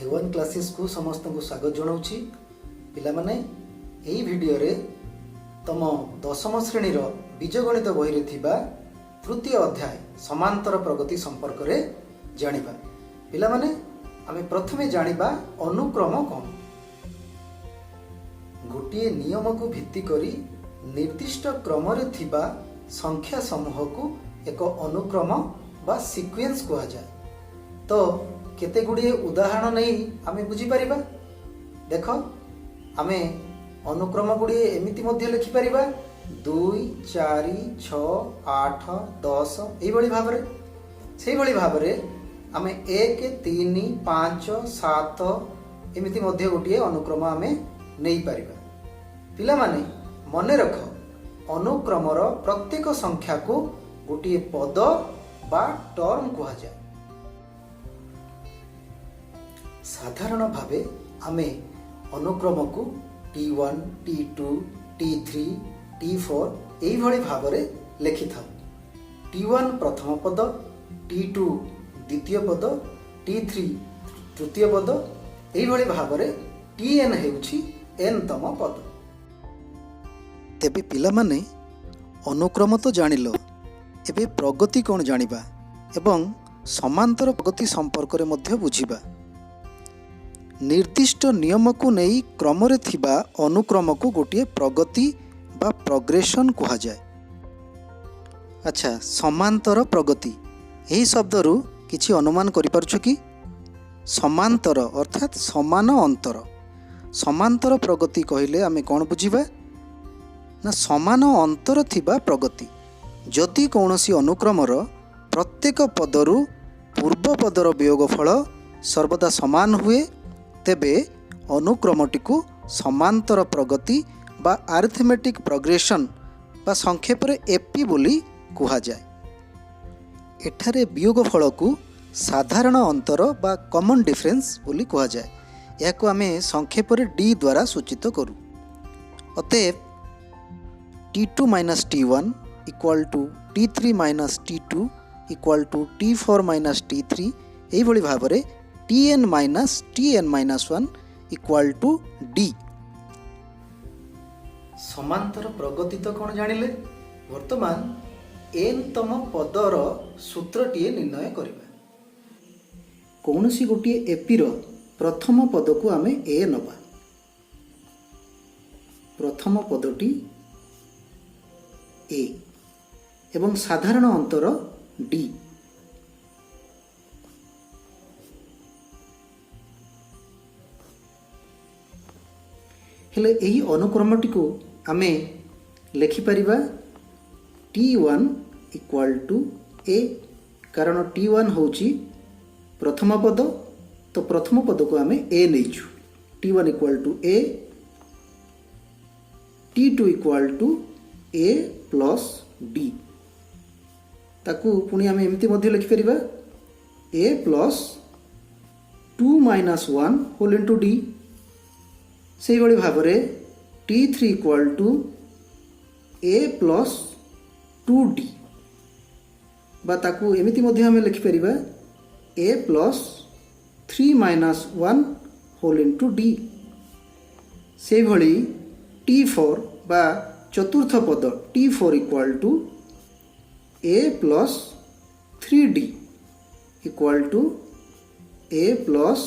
A1 classes को समस्त को स्वागत जनाऊँगी पिला माने एही वीडियो रे तम दशम श्रेणी बीजगणित बही रे थिबा तृतीय अध्याय समांतर प्रगति संपर्क रे जानिबा। पिला माने आमे प्रथमे जानिबा अनुक्रम कोन। गोटिए नियम को भित्ति करी निर्दिष्ट क्रम रे थिबा संख्या समूह को एक अनुक्रम बा सीक्वेंस कहा जाए। तो केते गुड़िए उदाहरण नहीं आमे बुझी परिबा। देख आमे अनुक्रम गुड़िए एमिति मध्य लिखि परिबा 2 4 6 8 10 एई भली भाबरे सेई भली भाबरे आमे 1 3 5 7 एमिति मध्य गोटिए अनुक्रम आमे नहीं परिबा। पिला माने मने रख अनुक्रमर प्रत्येक संख्या को गोटिए पद बा टर्म कहा जाए। साधारण भावे आमे अनुक्रम को T1 T2 T3 T4 एई भली भाबरे लिखि थाउ। T1 प्रथम पद, T2 द्वितीय पद, T3 तृतीय पद एई भली भाबरे Tn हेउछि n तम पद। तेबे पिला माने अनुक्रम तो जानिलो, एबे प्रगति कोन जानिबा एवं समांतर प्रगति संपर्क रे मध्य बुझिबा। निर्दिष्ट नियम को नहीं क्रम रे थिबा अनुक्रम को गोटिए प्रगति बा प्रोग्रेशन कहा जाए। अच्छा, समांतर प्रगति यही शब्द रु किछि अनुमान करि पारछु कि? समांतर अर्थात समान अंतर। समांतर प्रगति कहिले आमे कोन बुझिबा ना समान अंतर थिबा प्रगति। जदि कौनसी अनुक्रमर प्रत्येक पदरु पूर्व पदर वियोगफल सर्वदा समान हुए तेबे अनुक्रमटी को समांतर प्रगति बा अरिथमेटिक प्रोग्रेशन बा संक्षेप रे एपी बोली कहा जाए। एठारे वियोगफल को साधारण अंतर बा कॉमन डिफरेंस बोली कहा जाए। याको आमे संक्षेप रे डी द्वारा सूचित करू। अतएव T2 - T1 equal to T3 - T2 equal to T4 - T3 एई भली भाबरे Tn - Tn - 1 equal to D। समांतर प्रगति तो कौन जानिले? वर्तमान n तम पदर सूत्रटीए निर्णय करिबा। कौनसी गोटिए एपी रो प्रथम पद को आमे a नबा। प्रथम पदटी a एवं साधारण अंतर d। हेले यही अनुक्रमटी को आमे लिखि परिबा T1 इक्वल टू a, कारण T1 होची प्रथम पद, तो प्रथम पद को आमे a नैछु। T1 equal to a, T2 equal to a plus d। ताकू पुणी आमे एमती मध्य लिखि परिबा a plus 2 - 1 whole into d। से भली भाबरे T3 equal to a plus 2d बा ताकू एमिति मध्य हमें लिखि परिबा a plus 3 - 1 whole into d। से भली T4 बा चतुर्थ पद T4 equal to a plus 3d equal to a plus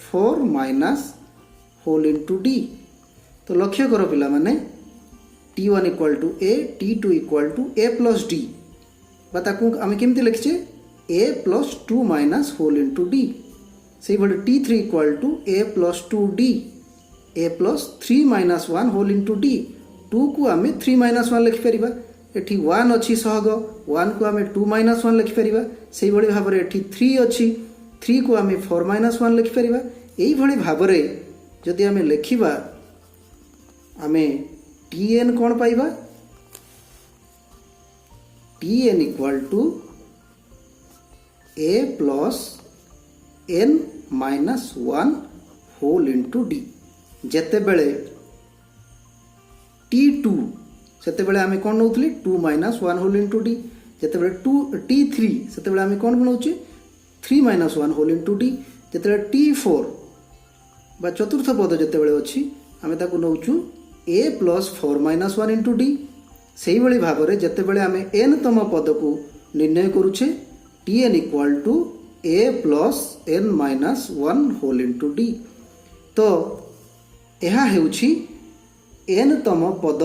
4 minus whole into d। तो लक्ष्य करो पिला माने T1 equal to a, T2 equal to a plus d बा ताकू आमे केमती लिखिछे a plus 2 minus whole into d। से भली T3 equal to a plus 2d, a plus 3 minus 1 whole into d। 2 को आमे 3 माइनस 1 लिखि परिबा। एठी 1 अछि सहग, 1 को आमे 2 माइनस 1 लिखि परिबा। सेही भली भाबरे एठी 3 अछि, 3 को आमे 4 माइनस 1 लिखि परिबा। एही भली भाबरे जदि आमे लिखिबा आमे Tn कौन पाइबा? Tn equal to a plus n minus 1 whole into d। जेते बेले T2 सेते बेले आमे कौन नउतली 2 माइनस 1 होल इनटू d। जेते बेले T3 सेते बेले आमे कौन बनउची 3 - 1 होल इनटू d। जेते T4 बा चतुर्थ पद जितेबाला अच्छी आम ताकू नौचु ए प्लस 4 माइनस 1 इंटू डी। से ही भाव में जितेबाला आम एन तम पद को निर्णय करुचे T n equal to a plus N minus 1 whole into d. तो यह हेउछि एन तम पद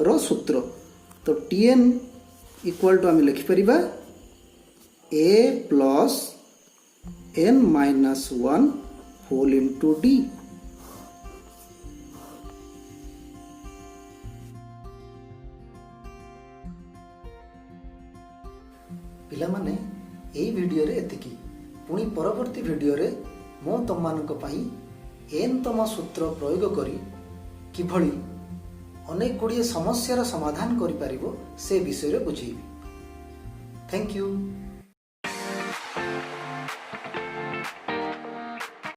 रो सूत्र। तो टी एन इक्वाल टू आम लिखिपर A plus N minus 1 whole into D. पिला माने एई वीडियो रे एतिकी। पुणी परवर्ती वीडियो रे मो तममानक पई एन तम सूत्र प्रयोग करी किभली अनेक गुड़िए समस्यार समाधान करि पारिबो से विषय रे बुझेबी। Thank you.